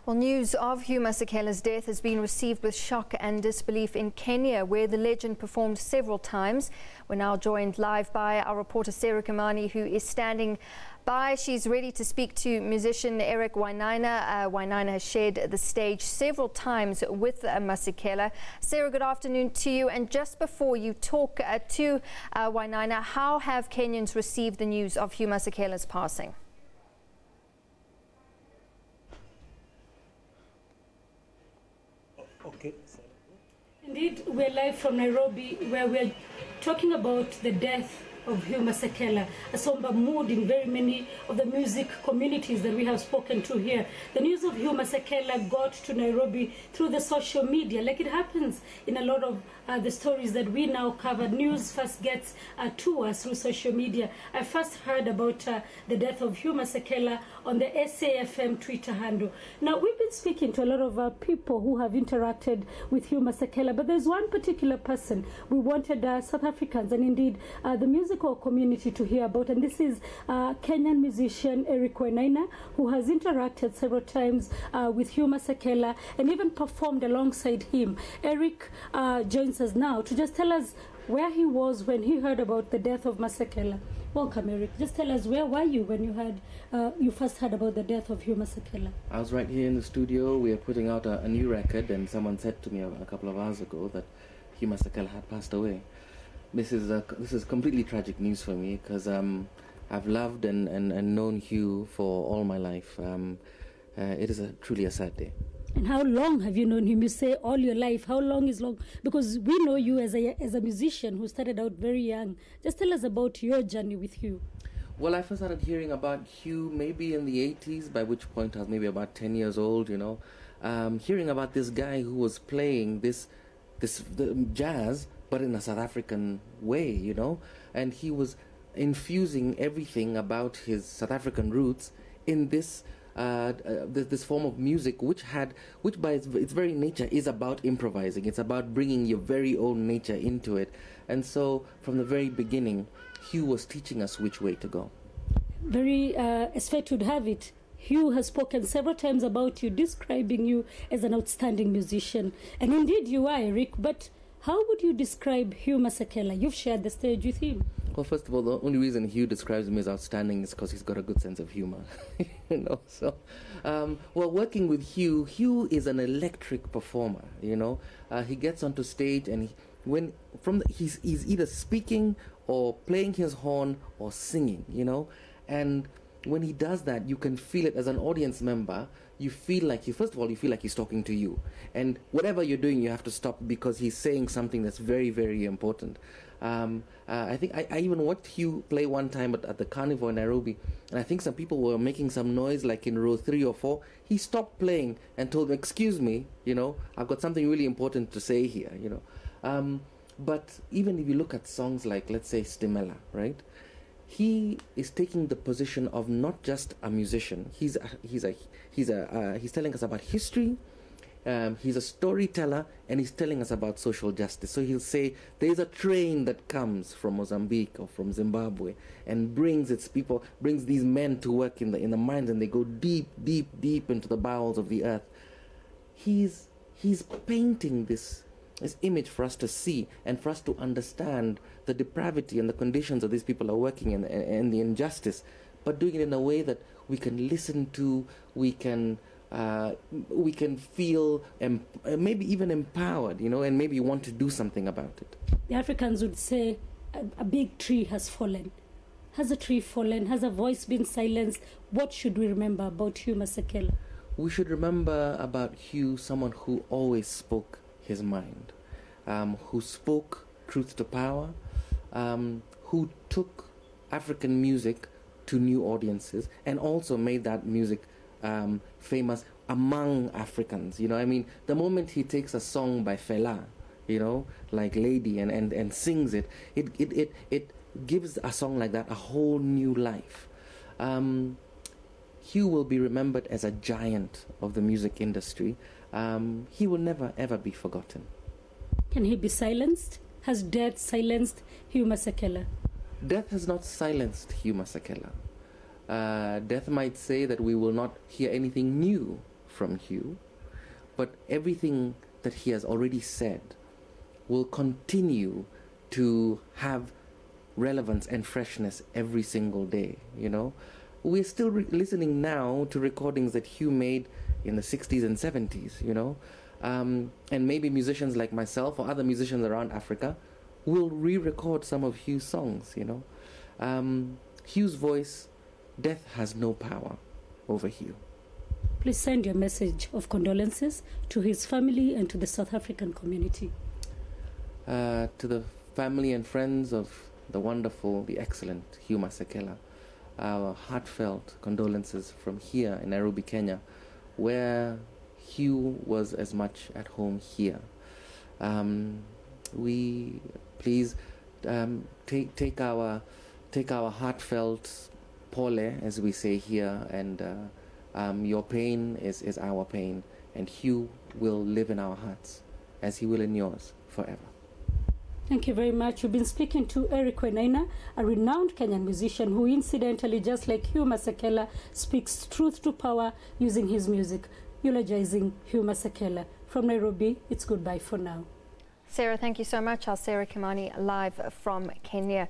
Well, news of Hugh Masekela's death has been received with shock and disbelief in Kenya, where the legend performed several times. We're now joined live by our reporter Sarah Kimani, who is standing by. She's ready to speak to musician Eric Wainaina. Wainaina has shared the stage several times with Masikela. Sarah, good afternoon to you. And just before you talk to Wainaina, how have Kenyans received the news of Hugh Masekela's passing? Okay. Indeed, we're live from Nairobi, where we're talking about the death of Hugh Masekela, a somber mood in very many of the music communities that we have spoken to here. The news of Hugh Masekela got to Nairobi through the social media, like it happens in a lot of the stories that we now cover. News first gets to us through social media. I first heard about the death of Hugh Masekela on the SAFM Twitter handle. Now, we've been speaking to a lot of people who have interacted with Hugh Masekela, but there's one particular person we wanted South Africans and indeed the musical community to hear about, and this is Kenyan musician Eric Wainaina, who has interacted several times with Hugh Masekela and even performed alongside him. Eric joins us now to just tell us where he was when he heard about the death of Masekela. Welcome, Eric. Just tell us, where were you when you first heard about the death of Hugh Masekela? I was right here in the studio. We are putting out a new record, and someone said to me a couple of hours ago that Hugh Masekela had passed away. This is completely tragic news for me, because I've loved and known Hugh for all my life. It is truly a sad day. And how long have you known him? You say all your life. How long is long? Because we know you as a musician who started out very young. Just tell us about your journey with Hugh. Well, I first started hearing about Hugh maybe in the 80s, by which point I was maybe about 10 years old, you know. Hearing about this guy who was playing the jazz, but in a South African way, you know. And he was infusing everything about his South African roots in this form of music, which by its very nature is about improvising. It's about bringing your very own nature into it. And so from the very beginning, Hugh was teaching us which way to go. Very, as fate would have it, Hugh has spoken several times about you, describing you as an outstanding musician. And indeed you are, Eric, but how would you describe Hugh Masekela? You've shared the stage with him. Well, first of all, the only reason Hugh describes me as outstanding is because he's got a good sense of humor. You know, so, well, working with Hugh is an electric performer, you know. He gets onto stage and he's either speaking or playing his horn or singing, you know. And when he does that, you can feel it as an audience member. You feel like first of all, you feel like he's talking to you. And whatever you're doing, you have to stop because he's saying something that's very, very important. I think I even watched Hugh play one time at the Carnival in Nairobi, and I think some people were making some noise like in row 3 or 4. He stopped playing and told them, "Excuse me, you know, I've got something really important to say here," you know. But even if you look at songs like, let's say, Stimela, right? He is taking the position of not just a musician. He's telling us about history. He's a storyteller, and he's telling us about social justice. So he'll say there's a train that comes from Mozambique or from Zimbabwe and brings these men to work in the mines, and they go deep, deep, deep into the bowels of the earth. He's painting this image for us to see and for us to understand the depravity and the conditions that these people are working in and the injustice, but doing it in a way that we can listen to, we can feel maybe even empowered, you know, and maybe want to do something about it. The Africans would say a big tree has fallen. Has a tree fallen? Has a voice been silenced? What should we remember about Hugh Masekela? We should remember about Hugh someone who always spoke his mind, who spoke truth to power, who took African music to new audiences and also made that music famous among Africans. You know, I mean, the moment he takes a song by Fela, you know, like Lady, and sings it, it gives a song like that a whole new life. Hugh will be remembered as a giant of the music industry. He will never, ever be forgotten. Can he be silenced? Has death silenced Hugh Masekela? Death has not silenced Hugh Masekela. Death might say that we will not hear anything new from Hugh, but everything that he has already said will continue to have relevance and freshness every single day, you know. We're still listening now to recordings that Hugh made in the 60s and 70s, you know. And maybe musicians like myself or other musicians around Africa will re-record some of Hugh's songs, you know. Hugh's voice, death has no power over Hugh. Please send your message of condolences to his family and to the South African community. To the family and friends of the wonderful, the excellent Hugh Masekela, our heartfelt condolences from here in Nairobi, Kenya, where Hugh was as much at home here. We please take our heartfelt pole, as we say here, and your pain is our pain, and Hugh will live in our hearts as he will in yours forever. Thank you very much. We've been speaking to Eric Wainaina, a renowned Kenyan musician who incidentally, just like Hugh Masekela, speaks truth to power using his music, eulogizing Hugh Masekela. From Nairobi, it's goodbye for now. Sarah, thank you so much. Our Sarah Kimani live from Kenya.